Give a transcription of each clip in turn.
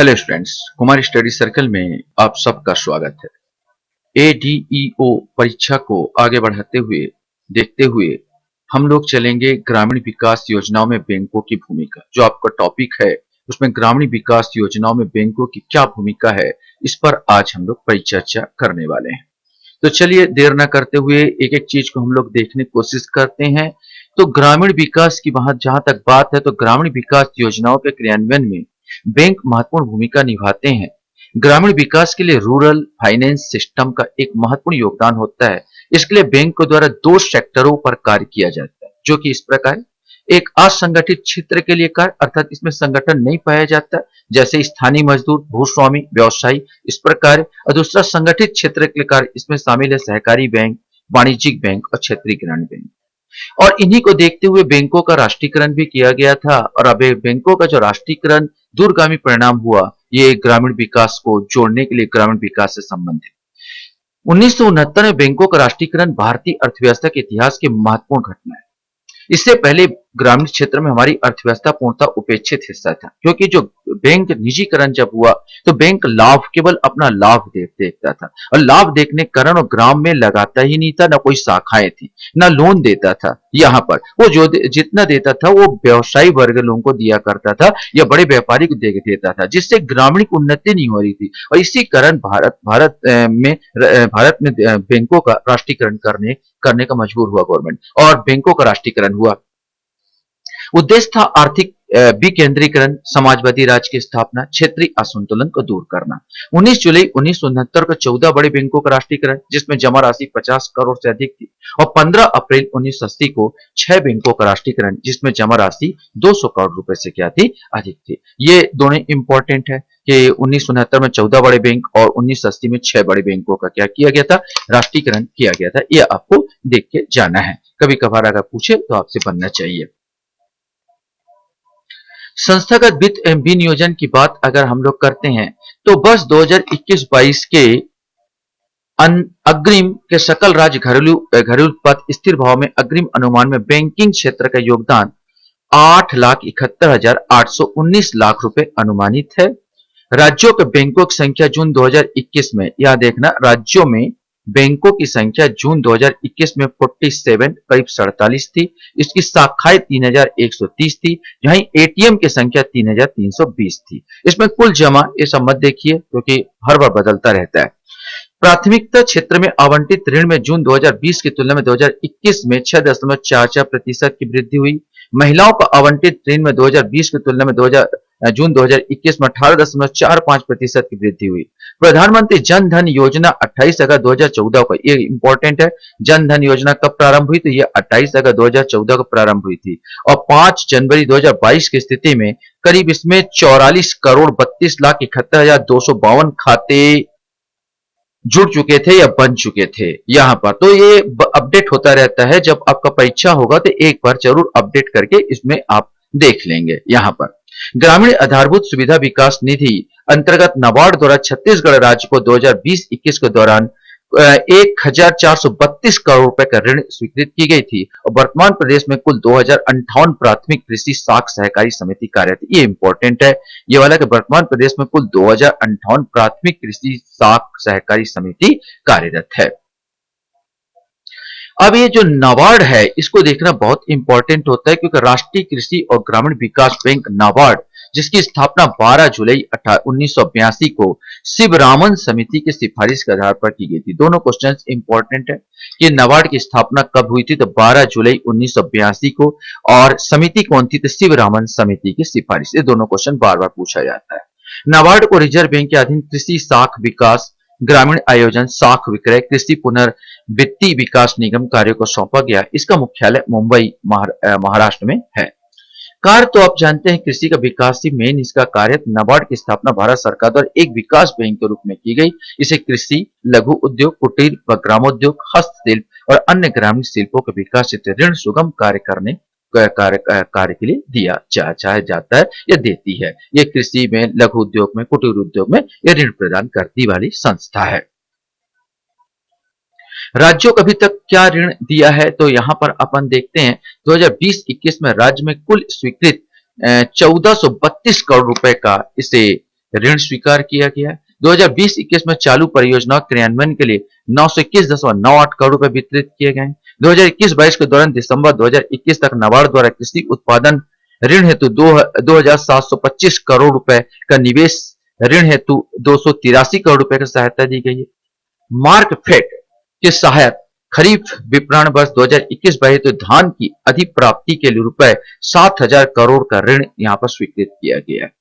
Hello students, Kumar study circle में आप सबका स्वागत है। एडीईओ परीक्षा को आगे बढ़ाते हुए देखते हुए हम लोग चलेंगे ग्रामीण विकास योजनाओं में बैंकों की भूमिका। जो आपका टॉपिक है उसमें ग्रामीण विकास योजनाओं में बैंकों की क्या भूमिका है, इस पर आज हम लोग परिचर्चा करने वाले हैं। तो चलिए देर न करते हुए एक एक चीज को हम लोग देखने की कोशिश करते हैं। तो ग्रामीण विकास की वहां जहां तक बात है, तो ग्रामीण विकास योजनाओं के क्रियान्वयन में बैंक महत्वपूर्ण भूमिका निभाते हैं। ग्रामीण विकास के लिए रूरल फाइनेंस सिस्टम का एक महत्वपूर्ण योगदान होता है। इसके लिए बैंक के द्वारा दो सेक्टरों पर कार्य किया जाता है, जो कि इस प्रकार है। एक असंगठित क्षेत्र के लिए कार्य, अर्थात इसमें संगठन नहीं पाया जाता, जैसे स्थानीय मजदूर, भूस्वामी, व्यवसायी, इस प्रकार। और दूसरा संगठित क्षेत्र के लिए कार्य, इसमें शामिल है सहकारी बैंक, वाणिज्यिक बैंक और क्षेत्रीय ग्रामीण बैंक। और इन्हीं को देखते हुए बैंकों का राष्ट्रीयकरण भी किया गया था। और अब ये बैंकों का जो राष्ट्रीयकरण दूरगामी परिणाम हुआ, ये ग्रामीण विकास को जोड़ने के लिए ग्रामीण विकास से संबंधित। 1969 में बैंकों का राष्ट्रीयकरण भारतीय अर्थव्यवस्था के इतिहास की महत्वपूर्ण घटना है। इससे पहले ग्रामीण क्षेत्र में हमारी अर्थव्यवस्था पूर्णतः उपेक्षित हिस्सा था, क्योंकि जो बैंक निजीकरण जब हुआ तो बैंक लाभ, केवल अपना लाभ देखता था। और लाभ देखने के कारण वो ग्राम में लगाता ही नहीं था, ना कोई शाखाएं थी, ना लोन देता था। यहाँ पर वो जो जितना देता था वो व्यवसायी वर्ग लोगों को दिया करता था या बड़े व्यापारी को दे देता था, जिससे ग्रामीण की उन्नति नहीं हो रही थी। और इसी कारण भारत में बैंकों का राष्ट्रीयकरण करने का मजबूर हुआ गवर्नमेंट, और बैंकों का राष्ट्रीयकरण हुआ। उद्देश्य था आर्थिक विकेंद्रीकरण, समाजवादी राज की स्थापना, क्षेत्रीय असंतुलन को दूर करना। 19 जुलाई 1969 को 14 बड़े बैंकों का राष्ट्रीयकरण, जिसमें जमा राशि 50 करोड़ से अधिक थी। और 15 अप्रैल 1980 को 6 बैंकों का राष्ट्रीयकरण, जिसमें जमा राशि 200 करोड़ रुपए से क्या थी, अधिक थी। ये दोनों इंपॉर्टेंट है कि 1969 में 14 बड़े बैंक और 1980 में 6 बड़े बैंकों का क्या किया गया था, राष्ट्रीयकरण किया गया था। यह आपको देख के जाना है, कभी कभार अगर पूछे तो आपसे बनना चाहिए। संस्थागत वित्त एवं विनियोजन की बात अगर हम लोग करते हैं, तो वर्ष 2021-22 के अग्रिम के सकल राज्य घरेलू उत्पाद स्थिर भाव में अग्रिम अनुमान में बैंकिंग क्षेत्र का योगदान 8,71,819 लाख रुपए अनुमानित है। राज्यों के बैंकों की संख्या जून 2021 में, यह देखना, राज्यों में बैंकों की संख्या जून 2021 में 47 करीब 47 थी। इसकी शाखाएं 3,130 थी, जहां एटीएम की संख्या 3,320 थी। इसमें कुल जमा, ये सब मत देखिए क्योंकि हर बार बदलता रहता है। प्राथमिकता क्षेत्र में आवंटित ऋण में जून 2020 की तुलना में 2021 में 6.44% की वृद्धि हुई। महिलाओं को आवंटित ऋण में 2020 की तुलना में जून 2021 में 18.45% की वृद्धि हुई। प्रधानमंत्री जन धन योजना 28 अगस्त 2014 को, ये इंपॉर्टेंट है, जन धन योजना कब प्रारंभ हुई, तो ये 28 अगस्त 2014 को प्रारंभ हुई थी। और 5 जनवरी 2022 की स्थिति में करीब इसमें 44 करोड़ 32,71,252 खाते जुड़ चुके थे या बन चुके थे यहां पर। तो ये अपडेट होता रहता है, जब आपका परीक्षा होगा तो एक बार जरूर अपडेट करके इसमें आप देख लेंगे। यहां पर ग्रामीण आधारभूत सुविधा विकास निधि अंतर्गत नाबार्ड द्वारा छत्तीसगढ़ राज्य को 2020-21 के दौरान 1,432 करोड़ रुपए का ऋण स्वीकृत की गई थी। और वर्तमान प्रदेश में कुल 2,058 प्राथमिक कृषि साख सहकारी समिति कार्यरत। ये इंपॉर्टेंट है, ये वाला कि वर्तमान प्रदेश में कुल 2,058 प्राथमिक कृषि साख सहकारी समिति कार्यरत है। अब ये जो नाबार्ड है, इसको देखना बहुत इंपॉर्टेंट होता है, क्योंकि राष्ट्रीय कृषि और ग्रामीण विकास बैंक नाबार्ड, जिसकी स्थापना 12 जुलाई 1982 को शिवरामन समिति की सिफारिश के आधार पर की गई थी। दोनों क्वेश्चन इंपॉर्टेंट है कि नाबार्ड की स्थापना कब हुई थी, तो 12 जुलाई 1982 को, और समिति कौन थी, तो शिवरामन समिति की सिफारिश। ये दोनों क्वेश्चन बार बार पूछा जाता है। नाबार्ड को रिजर्व बैंक के अधीन कृषि साख विकास, ग्रामीण आयोजन, साख विक्रय, कृषि पुनर्वित्तीय विकास निगम कार्यों को सौंपा गया। इसका मुख्यालय मुंबई महाराष्ट्र में है। कार्य तो आप जानते हैं, कृषि का विकास ही मेन इसका कार्य। नाबार्ड की स्थापना भारत सरकार द्वारा एक विकास बैंक के रूप में की गई। इसे कृषि, लघु उद्योग, कुटीर व ग्रामोद्योग, हस्तशिल्प और अन्य ग्रामीण शिल्पों के विकास से ऋण सुगम कार्य के लिए दिया जाता है या देती है। ये कृषि में, लघु उद्योग में, कुटीर उद्योग में ये ऋण प्रदान करती वाली संस्था है। राज्यों को अभी तक क्या ऋण दिया है, तो यहां पर अपन देखते हैं 2020-21 में राज्य में कुल स्वीकृत 1432 करोड़ रुपए का इसे ऋण स्वीकार किया गया है। 2020-21 में चालू परियोजनाओं क्रियान्वयन के लिए 921.98 करोड़ रुपए वितरित किए गए हैं। 2021-22 के दौरान दिसंबर 2021 तक नाबार्ड द्वारा कृषि उत्पादन ऋण हेतु 2,725 करोड़ रुपए का निवेश ऋण हेतु 283 करोड़ रुपए की सहायता दी गई है। मार्कफेड के सहायक खरीफ विपणन वर्ष 2021-22 हेतु धान की अधिप्राप्ति के लिए रुपए 7,000 करोड़ का ऋण यहां पर स्वीकृत किया गया है।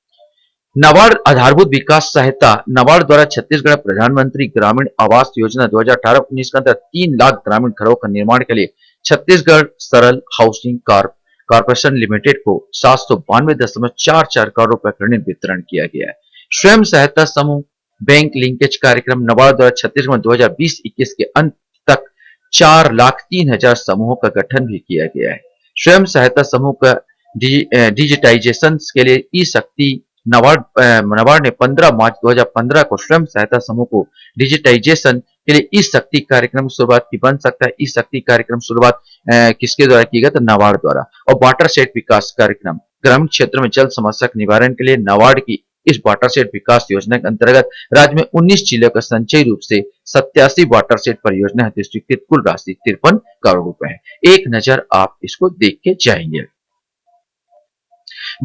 नाबार्ड आधारभूत विकास सहायता नाबार्ड द्वारा छत्तीसगढ़ प्रधानमंत्री ग्रामीण आवास योजना 2018-19 के अंतर्गत 3 लाख ग्रामीण घरों का निर्माण के लिए छत्तीसगढ़ सरल हाउसिंग कॉर्पोरेशन लिमिटेड को 792.44 करोड़ रुपए का ऋण वितरण किया गया है। स्वयं सहायता समूह बैंक लिंकेज कार्यक्रम नाबार्ड द्वारा छत्तीसगढ़ में 2020-21 के अंत तक 4,03,000 समूहों का गठन भी किया गया है। स्वयं सहायता समूह का डिजिटाइजेशन के लिए ई शक्ति नाबार्ड ने 15 मार्च 2015 को स्वयं सहायता समूह को डिजिटाइजेशन के लिए ई शक्ति कार्यक्रम की शुरुआत की। बन सकता है ई शक्ति कार्यक्रम शुरुआत किसके द्वारा की गई? तो नाबार्ड द्वारा। और वाटरशेड विकास कार्यक्रम ग्रामीण क्षेत्र में जल समस्या के निवारण के लिए नाबार्ड की इस वाटरशेड विकास योजना के अंतर्गत राज्य में 19 जिलों का संचयी रूप से 87 वाटरशेड परियोजना हेतु स्वीकृत कुल राशि 53 करोड़ रुपए है। एक नजर आप इसको देख के जाएंगे।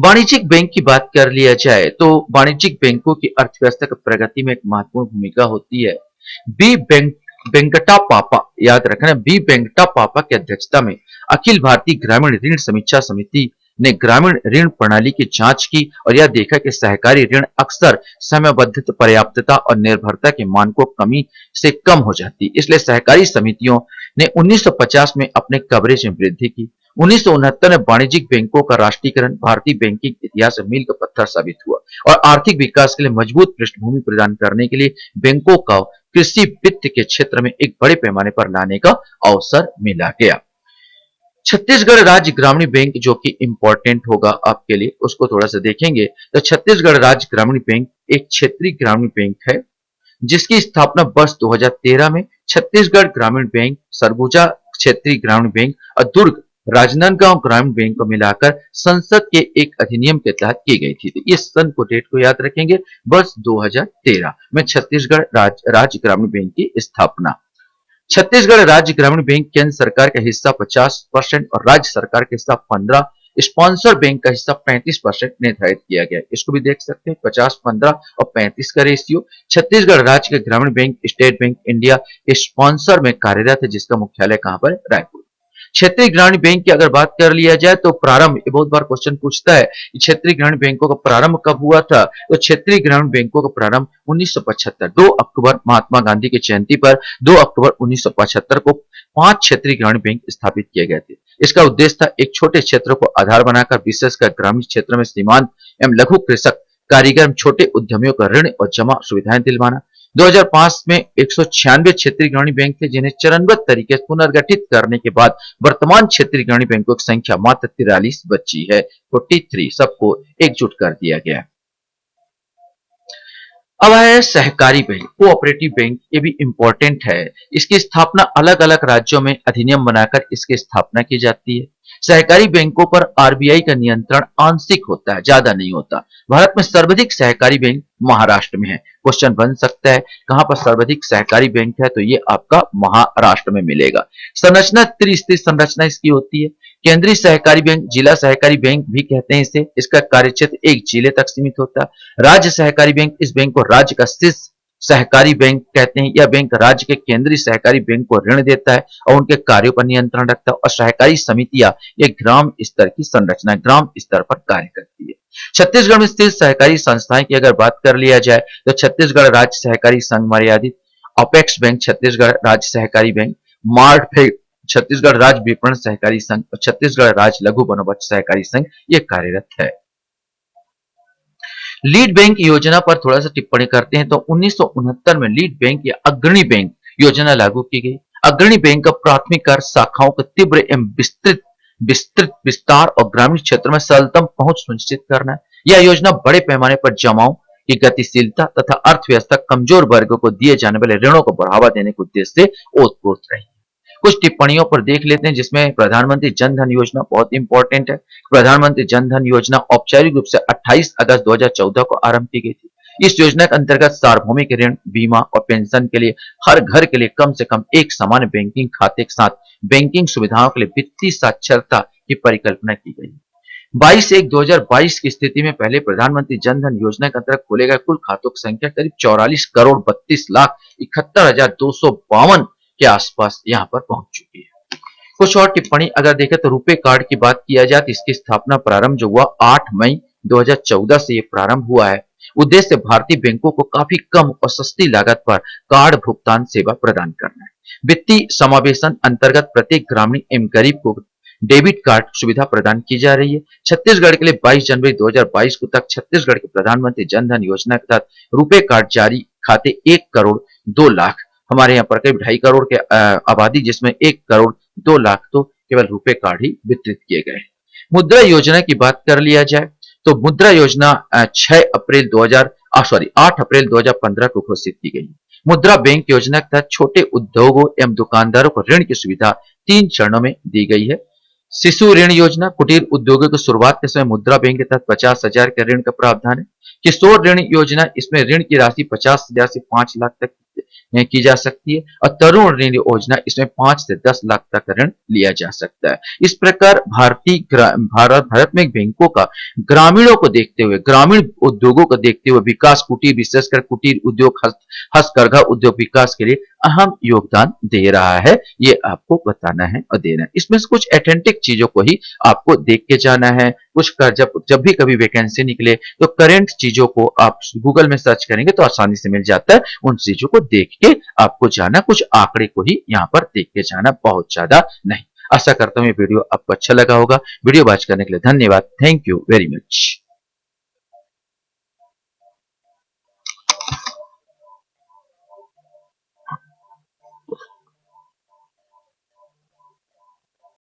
वाणिज्यिक बैंक की बात कर लिया जाए तो वाणिज्यिक बैंकों की अर्थव्यवस्था की प्रगति में एक महत्वपूर्ण भूमिका होती है। बी वेंकटा पापा, याद रखना, बी वेंकटा पापा की अध्यक्षता में अखिल भारतीय ग्रामीण ऋण समीक्षा समिति ने ग्रामीण ऋण प्रणाली की जांच की और यह देखा कि सहकारी ऋण अक्सर समयबद्धता, पर्याप्तता और निर्भरता के मानकों कमी से कम हो जाती। इसलिए सहकारी समितियों ने 1950 में अपने कवरेज में वृद्धि की। 1969 में वाणिज्यिक बैंकों का राष्ट्रीयकरण भारतीय बैंकिंग इतिहास में मील का पत्थर साबित हुआ और आर्थिक विकास के लिए मजबूत पृष्ठभूमि प्रदान करने के लिए बैंकों का कृषि वित्त के क्षेत्र में एक बड़े पैमाने पर लाने का अवसर मिला गया। छत्तीसगढ़ राज्य ग्रामीण बैंक जो कि इंपॉर्टेंट होगा आपके लिए, उसको थोड़ा सा देखेंगे तो छत्तीसगढ़ राज्य ग्रामीण बैंक एक क्षेत्रीय ग्रामीण बैंक है जिसकी स्थापना वर्ष 2013 में छत्तीसगढ़ ग्रामीण बैंक, सरगुजा क्षेत्रीय ग्रामीण बैंक और दुर्ग राजनांदगांव ग्रामीण बैंक को मिलाकर संसद के एक अधिनियम के तहत की गई थी। तो इस सन को डेट को याद रखेंगे, वर्ष 2013 में छत्तीसगढ़ राज्य ग्रामीण बैंक की स्थापना। छत्तीसगढ़ राज्य ग्रामीण बैंक केंद्र सरकार का हिस्सा 50% और राज्य सरकार का हिस्सा 15%, स्पॉन्सर बैंक का हिस्सा 35% निर्धारित किया गया। इसको भी देख सकते हैं, 50, 15 और 35 का रेशियो। छत्तीसगढ़ राज्य के ग्रामीण बैंक स्टेट बैंक इंडिया के स्पॉन्सर में कार्यरत है जिसका मुख्यालय कहां पर? रायपुर। क्षेत्रीय ग्रामीण बैंक की अगर बात कर लिया जाए तो प्रारंभ, ये बहुत बार क्वेश्चन पूछता है कि क्षेत्रीय ग्रामीण बैंकों का प्रारंभ कब हुआ था, तो क्षेत्रीय ग्रामीण बैंकों का प्रारंभ 1975 2 अक्टूबर महात्मा गांधी की जयंती पर 2 अक्टूबर 1975 को 5 क्षेत्रीय ग्रामीण बैंक स्थापित किए गए थे। इसका उद्देश्य था एक छोटे क्षेत्र को आधार बनाकर विशेषकर ग्रामीण क्षेत्र में सीमांत एवं लघु कृषक, कारीगर, छोटे उद्यमियों को ऋण और जमा सुविधाएं दिलवाना। 2005 में 196 क्षेत्रीय ग्रामीण बैंक थे जिन्हें चरणबद्ध तरीके से पुनर्गठित करने के बाद वर्तमान क्षेत्रीय ग्रामीण बैंकों की संख्या मात्र 43 बची है। 43 सबको एकजुट कर दिया गया। अब है सहकारी बैंक, कोऑपरेटिव बैंक, ये भी इंपॉर्टेंट है। इसकी स्थापना अलग अलग राज्यों में अधिनियम बनाकर इसकी स्थापना की जाती है। सहकारी बैंकों पर आरबीआई का नियंत्रण आंशिक होता है, ज्यादा नहीं होता। भारत में सर्वाधिक सहकारी बैंक महाराष्ट्र में है। क्वेश्चन बन सकता है कहां पर सर्वाधिक सहकारी बैंक है, तो ये आपका महाराष्ट्र में मिलेगा। संरचना त्रिस्तरीय संरचना इसकी होती है। केंद्रीय सहकारी बैंक, जिला सहकारी बैंक भी कहते हैं इसे, इसका कार्यक्षेत्र एक जिले तक सीमित होता है। राज्य सहकारी बैंक, इस बैंक को राज्य का शीर्ष सहकारी बैंक कहते हैं। यह बैंक राज्य के केंद्रीय सहकारी बैंक को ऋण देता है और उनके कार्यों पर नियंत्रण रखता है। और सहकारी समितियां ये ग्राम स्तर की संरचना, ग्राम स्तर पर कार्य करती है। छत्तीसगढ़ में स्थित सहकारी संस्थाएं की अगर बात कर लिया जाए तो छत्तीसगढ़ राज्य सहकारी संघ मर्यादित, अपेक्स बैंक छत्तीसगढ़ राज्य सहकारी बैंक, मार्कफेड छत्तीसगढ़ राज्य विपणन सहकारी संघ और छत्तीसगढ़ राज्य लघु वनोपज सहकारी संघ ये कार्यरत है। लीड बैंक योजना पर थोड़ा सा टिप्पणी करते हैं तो 1969 में लीड बैंक या अग्रणी बैंक योजना लागू की गई। अग्रणी बैंक का प्राथमिक कार्य शाखाओं का तीव्र एवं विस्तार और ग्रामीण क्षेत्र में सरलतम पहुंच सुनिश्चित करना है। यह योजना बड़े पैमाने पर जमाओं की गतिशीलता तथा अर्थव्यवस्था कमजोर वर्गों को दिए जाने वाले ऋणों को बढ़ावा देने के उद्देश्य से ओतप्रोत रही। कुछ टिप्पणियों पर देख लेते हैं जिसमें प्रधानमंत्री जन धन योजना बहुत इंपॉर्टेंट है। प्रधानमंत्री जन धन योजना औपचारिक रूप से 28 अगस्त 2014 को आरंभ की गई थी। इस योजना के अंतर्गत सार्वभौमिक ऋण, बीमा और पेंशन के लिए हर घर के लिए कम से कम एक समान बैंकिंग खाते के साथ बैंकिंग सुविधाओं के लिए वित्तीय साक्षरता की परिकल्पना की गई है। 22/1/2022 की स्थिति में पहले प्रधानमंत्री जन धन योजना के अंतर्गत खोले गए कुल खातों की संख्या करीब 44 करोड़ 32 लाख 71,252 के आसपास यहां पर पहुंच चुकी है। कुछ और टिप्पणी अगर देखें तो रुपे कार्ड की बात किया जाए तो इसकी स्थापना प्रारंभ जो हुआ 8 मई 2014 से ये प्रारंभ हुआ है। उद्देश्य भारतीय बैंकों को काफी कम और सस्ती लागत पर कार्ड भुगतान सेवा प्रदान करना है। वित्तीय समावेशन अंतर्गत प्रत्येक ग्रामीण एवं गरीब को डेबिट कार्ड सुविधा प्रदान की जा रही है। छत्तीसगढ़ के लिए 22 जनवरी 2022 को तक छत्तीसगढ़ के प्रधानमंत्री जन धन योजना के तहत रुपे कार्ड जारी खाते 1 करोड़ 2 लाख, हमारे यहाँ पर करीब 2.5 करोड़ के आबादी जिसमें 1 करोड़ 2 लाख तो केवल रुपे कार्ड ही वितरित किए गए। मुद्रा योजना की बात कर लिया जाए तो मुद्रा योजना 8 अप्रैल 2015 को घोषित की गई। मुद्रा बैंक योजना के तहत छोटे उद्योगों एवं दुकानदारों को ऋण की सुविधा 3 चरणों में दी गई है। शिशु ऋण योजना कुटीर उद्योगों की शुरुआत के समय मुद्रा बैंक के तहत 50,000 के ऋण का प्रावधान है। किशोर ऋण योजना इसमें ऋण की राशि 50,000 से 5 लाख तक की जा सकती है और तरुण ऋण योजना इसमें 5 से 10 लाख तक ऋण लिया जा सकता है। इस प्रकार भारत में बैंकों का ग्रामीणों को देखते हुए, ग्रामीण उद्योगों को देखते हुए विकास कुटीर, विशेषकर कुटीर उद्योग, हस्तकरघा उद्योग विकास के लिए अहम योगदान दे रहा है। ये आपको बताना है और देना है। इसमें से कुछ ऑथेंटिक चीजों को ही आपको देख के जाना है। कुछ का जब भी कभी वैकेंसी निकले तो करंट चीजों को आप गूगल में सर्च करेंगे तो आसानी से मिल जाता है। उन चीजों को देख के आपको जाना, कुछ आंकड़े को ही यहाँ पर देख के जाना, बहुत ज्यादा नहीं। आशा करता हूँ ये वीडियो आपको अच्छा लगा होगा। वीडियो वॉच करने के लिए धन्यवाद। Thank you very much.